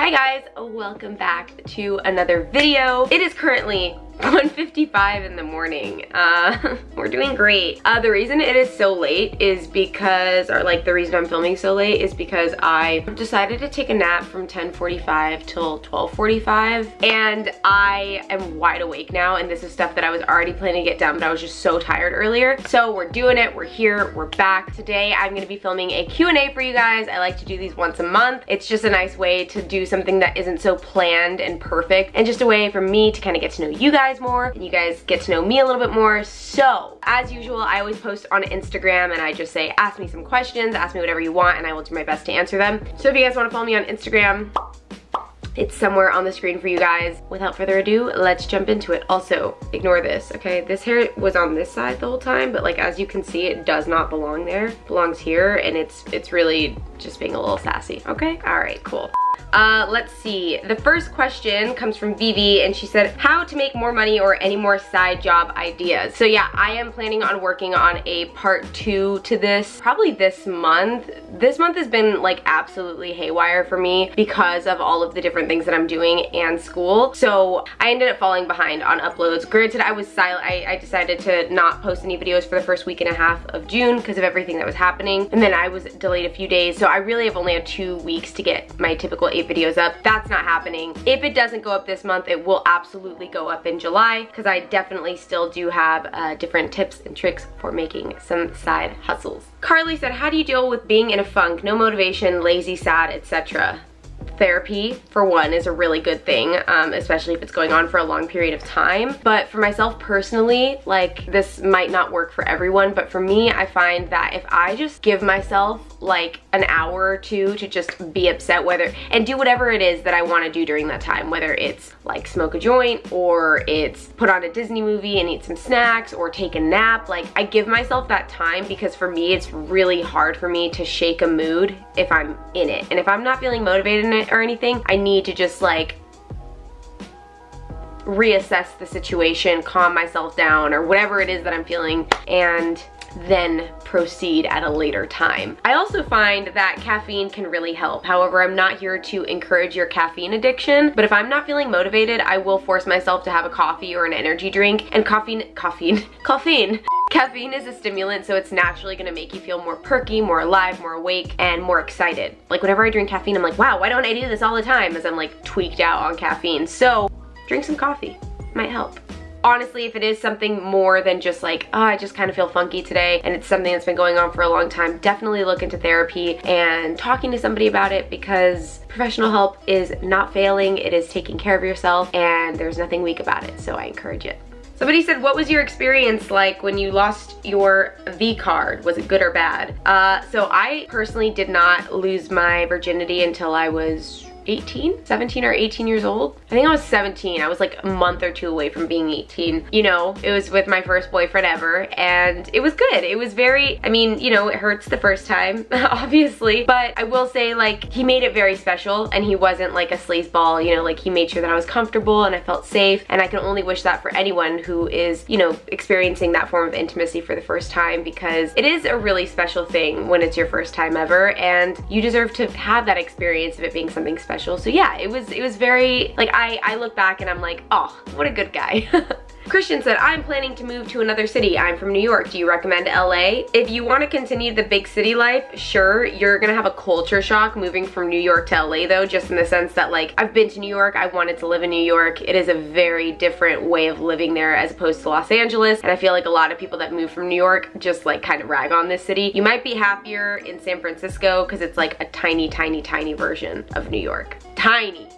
Hi guys, welcome back to another video. It is currently 1:55 in the morning. We're doing great. The reason it is so late is because, or like the reason I'm filming so late is because I decided to take a nap from 10:45 till 12:45, and I am wide awake now, and this is stuff that I was already planning to get done, but I was just so tired earlier. So we're doing it, we're here, we're back. Today I'm gonna be filming a Q&A for you guys. I like to do these once a month. It's just a nice way to do something that isn't so planned and perfect, and just a way for me to kind of get to know you guys more, and you guys get to know me a little bit more. So, as usual, I always post on Instagram and I just say, ask me some questions, ask me whatever you want, and I will do my best to answer them. So if you guys want to follow me on Instagram, it's somewhere on the screen for you guys. Without further ado, let's jump into it. Also, ignore this, okay? This hair was on this side the whole time, but like as you can see, it does not belong there. It belongs here, and it's really just being a little sassy, okay? All right, cool. Let's see. The first question comes from Vivi, and she said, how to make more money or any more side job ideas. So yeah, I am planning on working on a part 2 to this, probably this month. This month has been like absolutely haywire for me because of all of the different things that I'm doing and school. So I ended up falling behind on uploads. Granted, I was silent. I decided to not post any videos for the first week and a half of June because of everything that was happening. And then I was delayed a few days. So I really have only had 2 weeks to get my typical 8 videos up. That's not happening. If it doesn't go up this month, it will absolutely go up in July because I definitely still do have different tips and tricks for making some side hustles. Carly said, how do you deal with being in a funk, no motivation, lazy, sad, etc.? Therapy, for one, is a really good thing, especially if it's going on for a long period of time. But for myself personally, like, this might not work for everyone, but for me, I find that if I just give myself like an hour or two to just be upset, and do whatever it is that I want to do during that time, whether it's like smoke a joint, or it's put on a Disney movie and eat some snacks, or take a nap, like I give myself that time, because for me, it's really hard for me to shake a mood if I'm in it. And if I'm not feeling motivated in it or anything, I need to just like reassess the situation, calm myself down, or whatever it is that I'm feeling, and then proceed at a later time. I also find that caffeine can really help. However, I'm not here to encourage your caffeine addiction, but if I'm not feeling motivated, I will force myself to have a coffee or an energy drink. And caffeine is a stimulant, so it's naturally gonna make you feel more perky, more alive, more awake, and more excited. Like whenever I drink caffeine, I'm like, wow, why don't I do this all the time, as I'm like tweaked out on caffeine. So drink some coffee, might help. Honestly, if it is something more than just like, oh, I just kind of feel funky today, and it's something that's been going on for a long time, definitely look into therapy and talking to somebody about it, because professional help is not failing, it is taking care of yourself, and there's nothing weak about it, so I encourage it. Somebody said, what was your experience like when you lost your V card? Was it good or bad? So I personally did not lose my virginity until I was 17 or 18 years old. I think I was 17. I was like a month or 2 away from being 18. You know, it was with my first boyfriend ever, and it was good. It was very, I mean, you know, it hurts the first time, obviously, but I will say, like, he made it very special, and he wasn't like a sleazeball, you know, like he made sure that I was comfortable and I felt safe, and I can only wish that for anyone who is, you know, experiencing that form of intimacy for the first time, because it is a really special thing when it's your first time ever, and you deserve to have that experience of it being something special. So yeah, it was very, like, I look back and I'm like, oh, what a good guy. Christian said, I'm planning to move to another city. I'm from New York. Do you recommend LA? If you want to continue the big city life, sure. You're gonna have a culture shock moving from New York to LA though, just in the sense that, like, I've been to New York, I wanted to live in New York. It is a very different way of living there as opposed to Los Angeles, and I feel like a lot of people that move from New York just like kind of rag on this city. You might be happier in San Francisco because it's like a tiny, tiny, tiny version of New York. Tiny.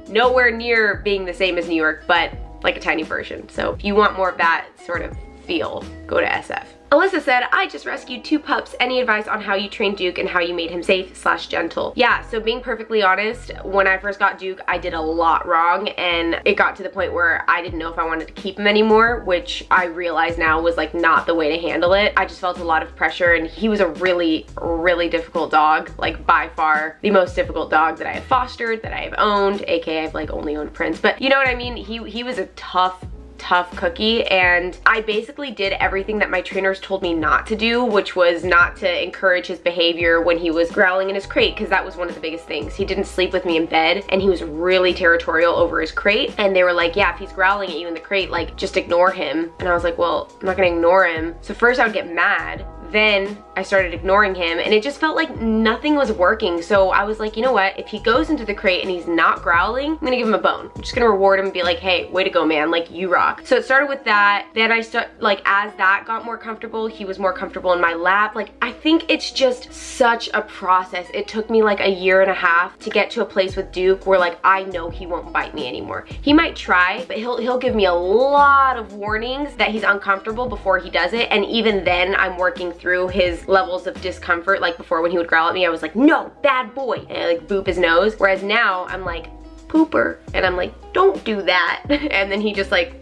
Nowhere near being the same as New York, but like a tiny version. So if you want more of that sort of feel, go to SF. Alyssa said, I just rescued 2 pups. Any advice on how you trained Duke and how you made him safe/gentle? Yeah, so being perfectly honest, when I first got Duke, I did a lot wrong, and it got to the point where I didn't know if I wanted to keep him anymore, which I realize now was like not the way to handle it. I just felt a lot of pressure, and he was a really, really difficult dog, like by far the most difficult dog that I have fostered, that I have owned, aka I've like only owned Prince, but you know what I mean? He was a tough tough cookie, and I basically did everything that my trainers told me not to do, which was not to encourage his behavior when he was growling in his crate, because that was one of the biggest things. He didn't sleep with me in bed, and he was really territorial over his crate, and they were like, yeah, if he's growling at you in the crate, like, just ignore him. And I was like, well, I'm not gonna ignore him. So first I would get mad, then I started ignoring him, and it just felt like nothing was working. So I was like, you know what, if he goes into the crate and he's not growling, I'm gonna give him a bone. I'm just gonna reward him and be like, hey, way to go, man, like, you rock. So it started with that. Then as that got more comfortable, he was more comfortable in my lap. Like, I think it's just such a process. It took me like a year and a half to get to a place with Duke where, like, I know he won't bite me anymore. He might try, but he'll give me a lot of warnings that he's uncomfortable before he does it, and even then I'm working through his levels of discomfort. Like before, when he would growl at me, I was like, no, bad boy, and I like boop his nose. Whereas now I'm like, pooper, and I'm like, don't do that. And then he just like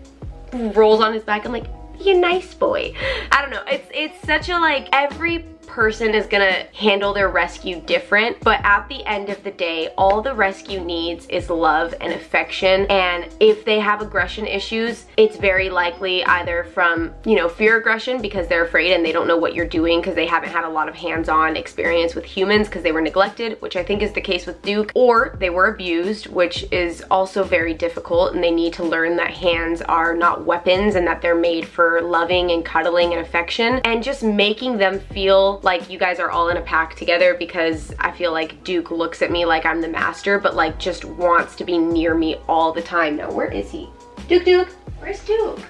rolls on his back. I'm like, be a nice boy. I don't know, it's such a, like, every person is gonna handle their rescue different, but at the end of the day, all the rescue needs is love and affection. And if they have aggression issues, it's very likely either from, you know, fear aggression because they're afraid and they don't know what you're doing because they haven't had a lot of hands-on experience with humans because they were neglected, which I think is the case with Duke, or they were abused, which is also very difficult, and they need to learn that hands are not weapons and that they're made for loving and cuddling and affection, and just making them feel like you guys are all in a pack together, because I feel like Duke looks at me like I'm the master, but like just wants to be near me all the time. Now, where is he? Duke, where's Duke?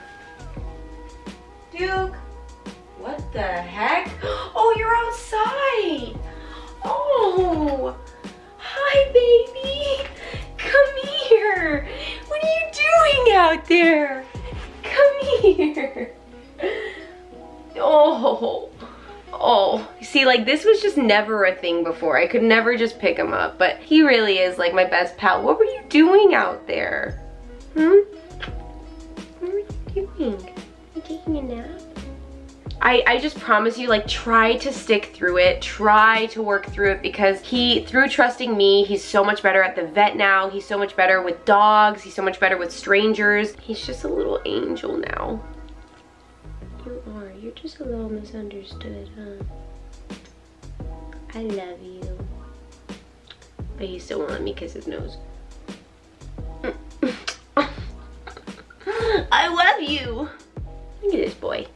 Duke, what the heck? Oh, you're outside. Oh, hi baby, come here. What are you doing out there? Come here. Oh, see, like, this was just never a thing before. I could never just pick him up, but he really is like my best pal. What were you doing out there? What were you doing? You taking a nap? I just promise you, like, try to stick through it, try to work through it, because through trusting me, he's so much better at the vet now. He's so much better with dogs. He's so much better with strangers. He's just a little angel now. You are. You're just a little misunderstood, huh? I love you. But he still won't let me kiss his nose. I love you. Look at this boy.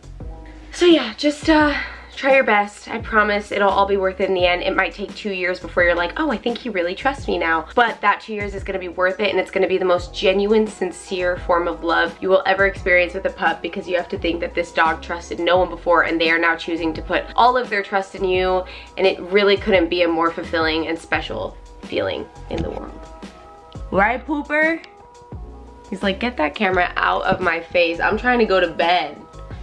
So yeah, just try your best. I promise it'll all be worth it in the end. It might take 2 years before you're like, oh, I think he really trusts me now. But that 2 years is gonna be worth it, and it's gonna be the most genuine, sincere form of love you will ever experience with a pup, because you have to think that this dog trusted no one before, and they are now choosing to put all of their trust in you, and it really couldn't be a more fulfilling and special feeling in the world. Right, Pooper? He's like, get that camera out of my face. I'm trying to go to bed.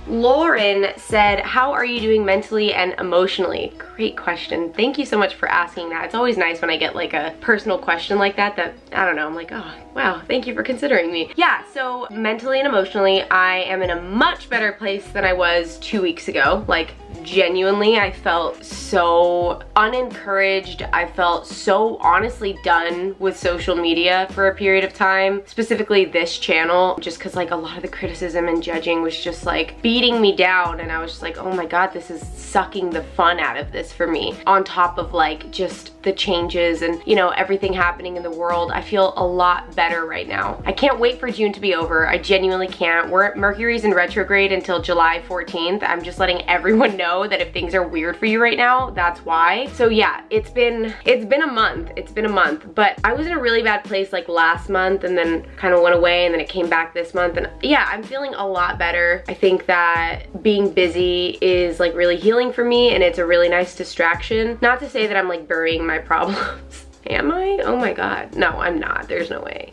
Lauren said, how are you doing mentally and emotionally? Great question. Thank you so much for asking that. It's always nice when I get like a personal question like that, I don't know, I'm like, oh, wow, thank you for considering me. Yeah, so mentally and emotionally, I am in a much better place than I was 2 weeks ago. Like, genuinely, I felt so unencouraged. I felt so honestly done with social media for a period of time, specifically this channel, just because like a lot of the criticism and judging was just like beating me down, and I was just like, oh my god, this is sucking the fun out of this for me. On top of like just the changes and, you know, everything happening in the world, I feel a lot better right now. I can't wait for June to be over. I genuinely can't. Mercury's in retrograde until July 14th. I'm just letting everyone know that if things are weird for you right now, that's why. So yeah, it's been a month, but I was in a really bad place like last month, and then kind of went away, and then it came back this month, and yeah, I'm feeling a lot better. I think that being busy is like really healing for me, and it's a really nice distraction. Not to say that I'm like burying my problems. Am I? Oh my god. No, I'm not. There's no way.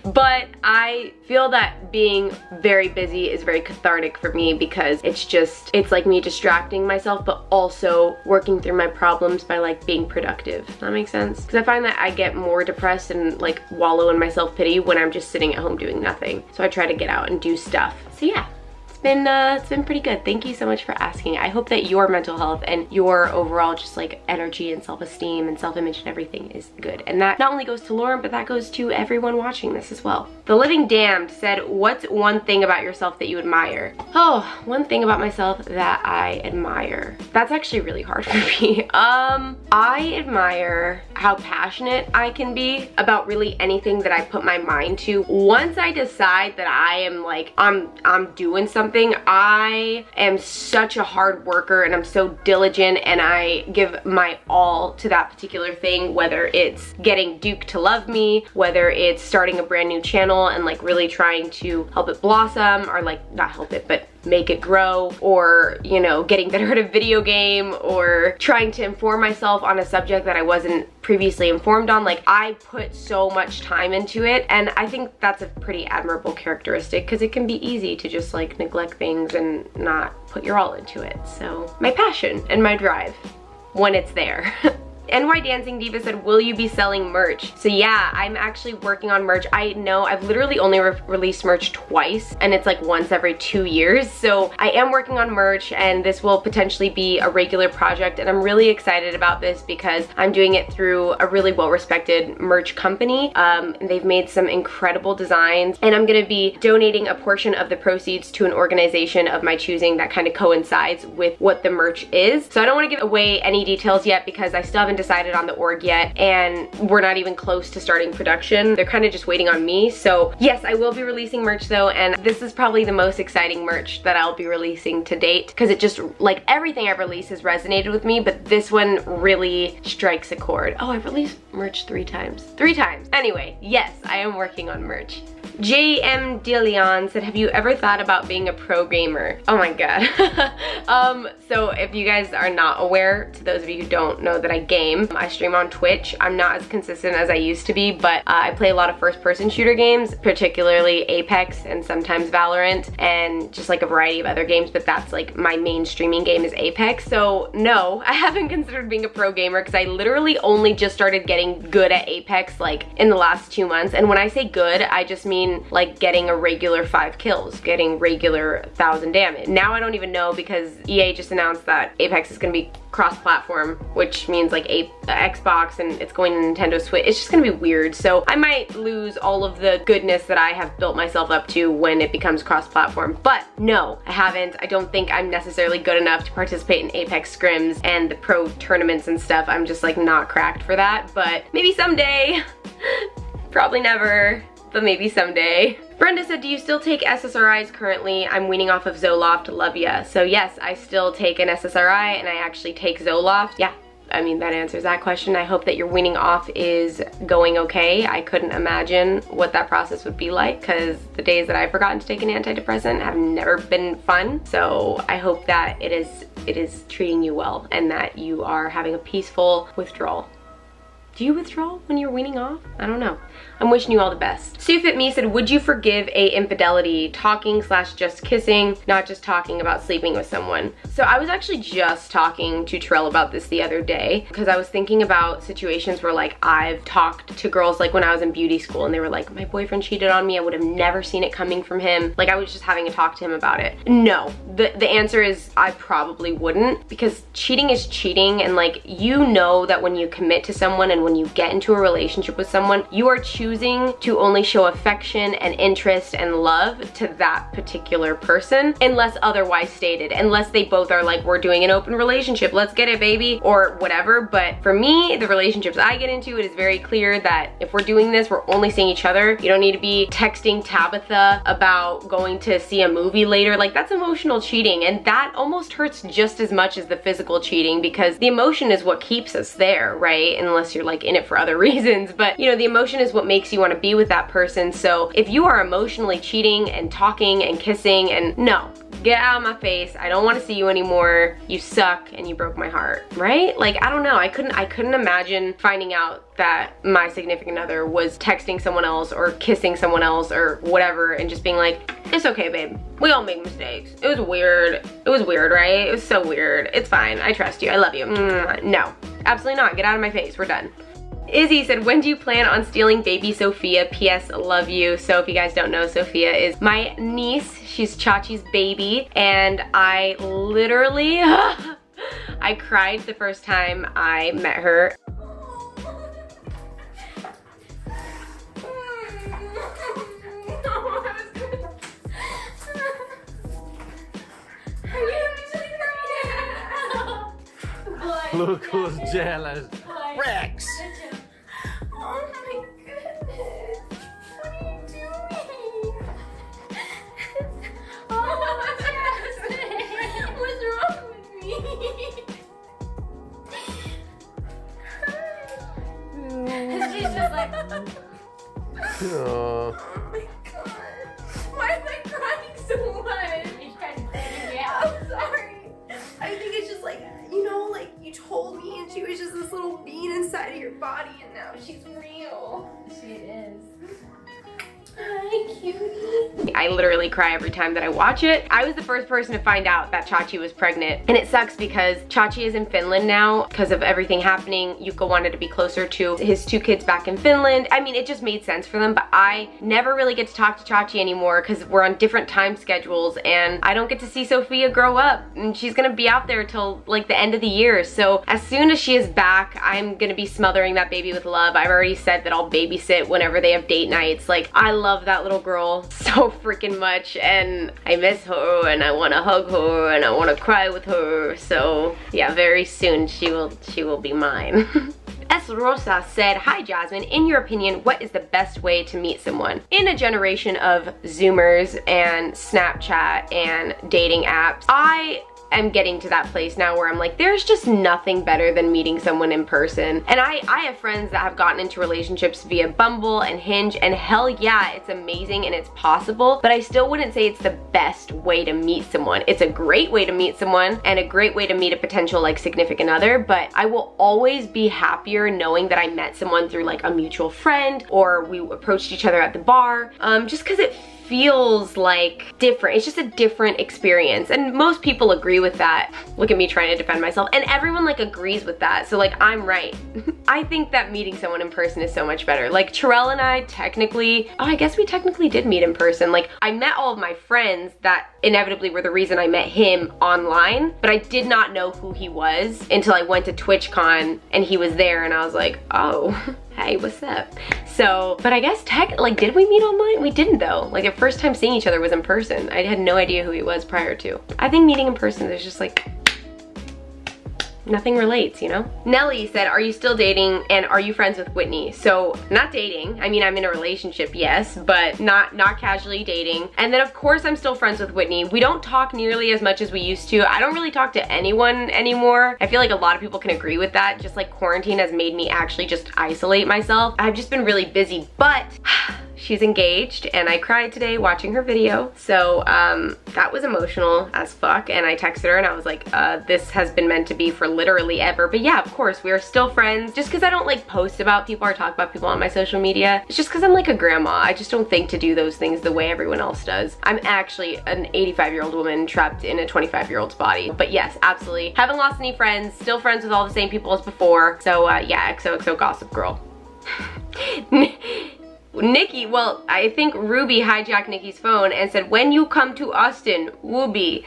But I feel that being very busy is very cathartic for me, because it's like me distracting myself, but also working through my problems by like being productive. Does that make sense? Because I find that I get more depressed and like wallow in my self-pity when I'm just sitting at home doing nothing. So I try to get out and do stuff. So yeah, it's been pretty good. Thank you so much for asking. I hope that your mental health and your overall just like energy and self-esteem and self-image and everything is good. And that not only goes to Lauren, but that goes to everyone watching this as well. The Living Damned said, what's one thing about yourself that you admire? Oh, one thing about myself that I admire. That's actually really hard for me. I admire how passionate I can be about really anything that I put my mind to. Once I decide that I am like, I'm doing something, I am such a hard worker and I'm so diligent and I give my all to that particular thing, whether it's getting Duke to love me, whether it's starting a brand new channel and like really trying to help it blossom, or like not help it, but make it grow, or you know, getting better at a video game, or trying to inform myself on a subject that I wasn't previously informed on. Like, I put so much time into it, and I think that's a pretty admirable characteristic, because it can be easy to just like neglect things and not put your all into it. So my passion and my drive when it's there. NY Dancing Diva said, will you be selling merch? So yeah, I'm actually working on merch. I know I've literally only released merch twice, and it's like once every 2 years. So I am working on merch, and this will potentially be a regular project, and I'm really excited about this because I'm doing it through a really well-respected merch company. They've made some incredible designs, and I'm gonna be donating a portion of the proceeds to an organization of my choosing that kind of coincides with what the merch is. So I don't want to give away any details yet because I still haven't decided on the org yet, and we're not even close to starting production. They're kind of just waiting on me. So yes, I will be releasing merch though, and this is probably the most exciting merch that I'll be releasing to date, because it just, like, everything I've released has resonated with me, but this one really strikes a chord. Oh, I've released merch 3 times. 3 times. Anyway, yes, I am working on merch. JM DeLeon said, have you ever thought about being a pro gamer? Oh my god. So if you guys are not aware, to those of you who don't know that I game, I stream on Twitch. I'm not as consistent as I used to be, but I play a lot of first-person shooter games, particularly Apex and sometimes Valorant, and just like a variety of other games, but that's like my main streaming game is Apex. So no, I haven't considered being a pro gamer, because I literally only just started getting good at Apex like in the last 2 months. And when I say good, I just mean like getting a regular 5 kills, getting regular 1,000 damage. Now I don't even know, because EA just announced that Apex is gonna be cross-platform, which means like Xbox, and it's going to Nintendo Switch. It's just gonna be weird. So I might lose all of the goodness that I have built myself up to when it becomes cross-platform. But no, I haven't. I don't think I'm necessarily good enough to participate in Apex scrims and the pro tournaments and stuff. I'm just like not cracked for that, but maybe someday. Probably never, but maybe someday. Brenda said, do you still take SSRIs currently? I'm weaning off of Zoloft, love ya. So yes, I still take an SSRI, and I actually take Zoloft. Yeah, I mean, that answers that question. I hope that your weaning off is going okay. I couldn't imagine what that process would be like, because the days that I've forgotten to take an antidepressant have never been fun. So I hope that it is treating you well, and that you are having a peaceful withdrawal. Do you withdraw when you're weaning off? I don't know. I'm wishing you all the best. Sufit Me said, would you forgive a infidelity, talking / just kissing, not just talking about sleeping with someone? So I was actually just talking to Terrell about this the other day, because I was thinking about situations where like I've talked to girls like when I was in beauty school, and they were like, my boyfriend cheated on me, I would have never seen it coming from him. Like, I was just having a talk to him about it. No, the answer is I probably wouldn't, because cheating is cheating, and like, you know that when you commit to someone and when you get into a relationship with someone, you are choosing to only show affection and interest and love to that particular person, unless otherwise stated, unless they both are like, we're doing an open relationship, let's get it, baby, or whatever. But for me, the relationships I get into, it is very clear that if we're doing this, we're only seeing each other. You don't need to be texting Tabitha about going to see a movie later. Like, that's emotional cheating, and that almost hurts just as much as the physical cheating, because the emotion is what keeps us there, right? Unless you're like in it for other reasons. But you know, the emotion is what makes you want to be with that person. So if you are emotionally cheating and talking and kissing, and no, get out of my face, I don't want to see you anymore, you suck and you broke my heart, right? Like, I don't know, I couldn't imagine finding out that my significant other was texting someone else or kissing someone else or whatever, and just being like, it's okay, babe, we all make mistakes, it was weird, right? It was so weird, it's fine, I trust you, I love you. No, absolutely not, get out of my face, we're done. Izzy said, when do you plan on stealing baby Sophia? P.S. love you. So if you guys don't know, Sophia is my niece. She's Chachi's baby. And I literally, I cried the first time I met her. Look who's jealous. Rex! Oh my goodness. What are you doing? Oh, Jazmine. What's wrong with me? She's just like... Oh. Oh my god. Why am I crying so much? You're trying to take me out. I'm sorry. I think it's just like, you know, like you told me and she was just this little bean inside of your body and now she's real. She is. Hi, cutie. I literally cry every time that I watch it. I was the first person to find out that Chachi was pregnant. And it sucks because Chachi is in Finland now because of everything happening. Yuko wanted to be closer to his 2 kids back in Finland. I mean, it just made sense for them, but I never really get to talk to Chachi anymore because we're on different time schedules and I don't get to see Sophia grow up. And she's gonna be out there till like the end of the year. So as soon as she is back, I'm gonna be smothering that baby with love. I've already said that I'll babysit whenever they have date nights. Like, I love that little girl so freaking much and I miss her and I want to hug her and I want to cry with her. So yeah, very soon she will be mine. S. Rosa said, hi Jazmine, in your opinion, what is the best way to meet someone? In a generation of Zoomers and Snapchat and dating apps, I am getting to that place now where I'm like, there's just nothing better than meeting someone in person. And I have friends that have gotten into relationships via Bumble and Hinge, and hell yeah, it's amazing and it's possible, but I still wouldn't say it's the best way to meet someone. It's a great way to meet someone and a great way to meet a potential like significant other, but I will always be happier knowing that I met someone through like a mutual friend or we approached each other at the bar, just because it feels like different. It's just a different experience. And most people agree with that. Look at me trying to defend myself. And everyone like agrees with that. So like, I'm right. I think that meeting someone in person is so much better. Like Terrell and I technically, I guess we technically did meet in person. Like I met all of my friends that inevitably were the reason I met him online, but I did not know who he was until I went to TwitchCon and he was there and I was like, oh, hey, what's up? So, but I guess did we meet online? We didn't though. Like the first time seeing each other was in person. I had no idea who he was prior to. I think meeting in person, there's just like, nothing relates, you know? Nellie said, are you still dating and are you friends with Whitney? So not dating. I mean, I'm in a relationship, yes, but not casually dating. And then of course I'm still friends with Whitney. We don't talk nearly as much as we used to. I don't really talk to anyone anymore. I feel like a lot of people can agree with that. Just like quarantine has made me actually just isolate myself. I've just been really busy, but she's engaged and I cried today watching her video. So that was emotional as fuck. And I texted her and I was like, this has been meant to be for literally ever. But yeah, of course, we are still friends. Just because I don't like post about people or talk about people on my social media, it's just because I'm like a grandma. I just don't think to do those things the way everyone else does. I'm actually an 85-year-old woman trapped in a 25-year-old's body. But yes, absolutely. Haven't lost any friends, still friends with all the same people as before. So yeah, XOXO Gossip Girl. Nikki, well, I think Ruby hijacked Nikki's phone and said, when you come to Austin, Wooby.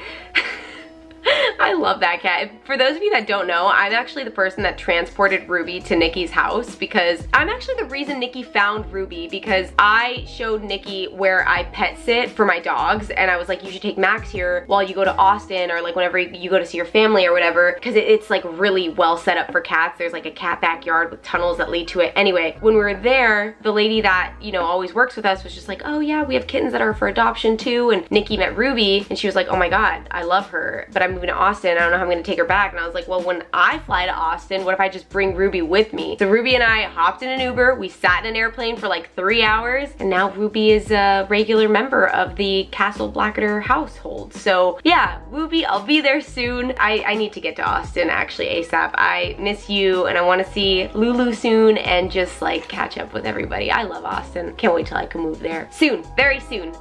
I love that cat. For those of you that don't know, I'm actually the person that transported Ruby to Nikki's house because I'm actually the reason Nikki found Ruby, because I showed Nikki where I pet sit for my dogs and I was like, you should take Max here while you go to Austin or like whenever you go to see your family or whatever, because it's like really well set up for cats. There's like a cat backyard with tunnels that lead to it. Anyway, when we were there, the lady that, you know, always works with us was just like, oh yeah, we have kittens that are for adoption too. And Nikki met Ruby and she was like, oh my God, I love her, but I'm moving to Austin. I don't know how I'm gonna take her back. And I was like, well, when I fly to Austin, what if I just bring Ruby with me? So Ruby and I hopped in an Uber, we sat in an airplane for like 3 hours, and now Ruby is a regular member of the Castle Blackadder household. So yeah, Ruby, I'll be there soon. I need to get to Austin actually ASAP. I miss you and I wanna see Lulu soon and just like catch up with everybody. I love Austin. Can't wait till I can move there. Soon, very soon.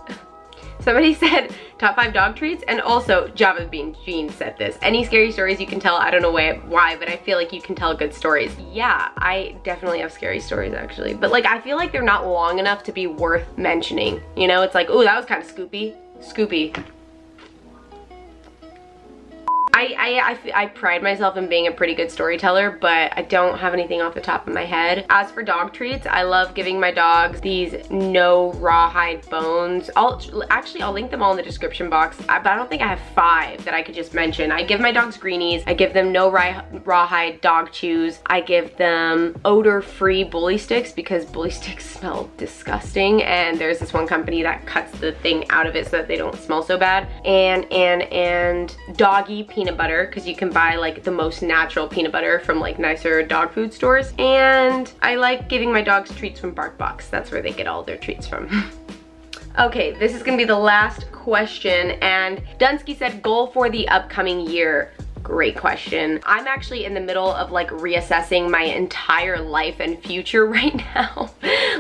Somebody said top 5 dog treats, and also Java Bean Jean said this. Any scary stories you can tell? I don't know why, but I feel like you can tell good stories. Yeah, I definitely have scary stories actually, but like I feel like they're not long enough to be worth mentioning. You know, it's like, oh, that was kind of scoopy. I pride myself in being a pretty good storyteller, but I don't have anything off the top of my head. As for dog treats, I love giving my dogs these no rawhide bones. I'll link them all in the description box, but I don't think I have 5 that I could just mention. I give my dogs greenies, I give them no rawhide dog chews, I give them odor-free bully sticks because bully sticks smell disgusting, and there's this one company that cuts the thing out of it so that they don't smell so bad, and doggy peanut butter, because you can buy like the most natural peanut butter from like nicer dog food stores. And I like giving my dogs treats from BarkBox. That's where they get all their treats from. Okay, this is gonna be the last question, and Dunsky said goal for the upcoming year. Great question. I'm actually in the middle of like reassessing my entire life and future right now.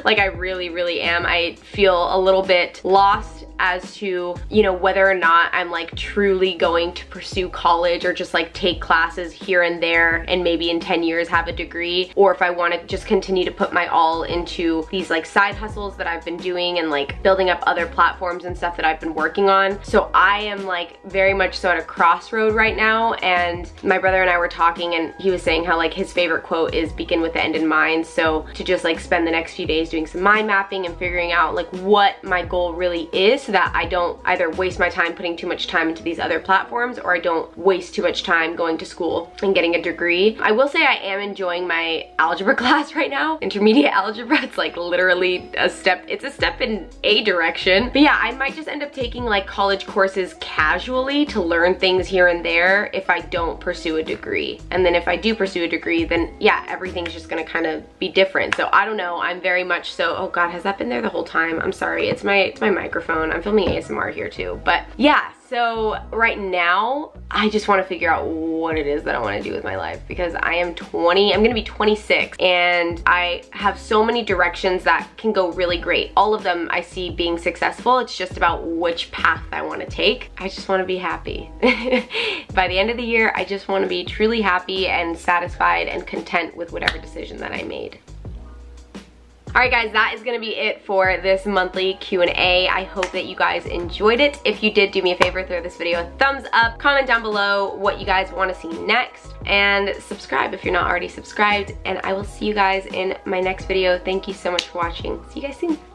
Like I really am. I feel a little bit lost as to, you know, whether or not I'm like truly going to pursue college or just like take classes here and there and maybe in 10 years have a degree, or if I want to just continue to put my all into these like side hustles that I've been doing and like building up other platforms and stuff that I've been working on. So I am like very much so at a crossroad right now, and my brother and I were talking, and he was saying how like his favorite quote is begin with the end in mind. So to just like spend the next few days doing some mind mapping and figuring out like what my goal really is, so that I don't either waste my time putting too much time into these other platforms, or I don't waste too much time going to school and getting a degree. I will say I am enjoying my algebra class right now, intermediate algebra. It's like literally a step, it's a step in a direction. But yeah, I might just end up taking like college courses casually to learn things here and there if I don't pursue a degree. And then if I do pursue a degree, then yeah, everything's just gonna kind of be different. So I don't know, I'm very much so, oh God, has that been there the whole time? I'm sorry, it's my microphone. I'm filming ASMR here too. But yeah, so right now, I just want to figure out what it is that I want to do with my life, because I am 20, I'm gonna be 26, and I have so many directions that can go really great. All of them I see being successful. It's just about which path I want to take. I just want to be happy. By the end of the year, I just want to be truly happy and satisfied and content with whatever decision that I made. Alright guys, that is going to be it for this monthly Q&A. I hope that you guys enjoyed it. If you did, do me a favor, throw this video a thumbs up, comment down below what you guys want to see next, and subscribe if you're not already subscribed, and I will see you guys in my next video. Thank you so much for watching. See you guys soon.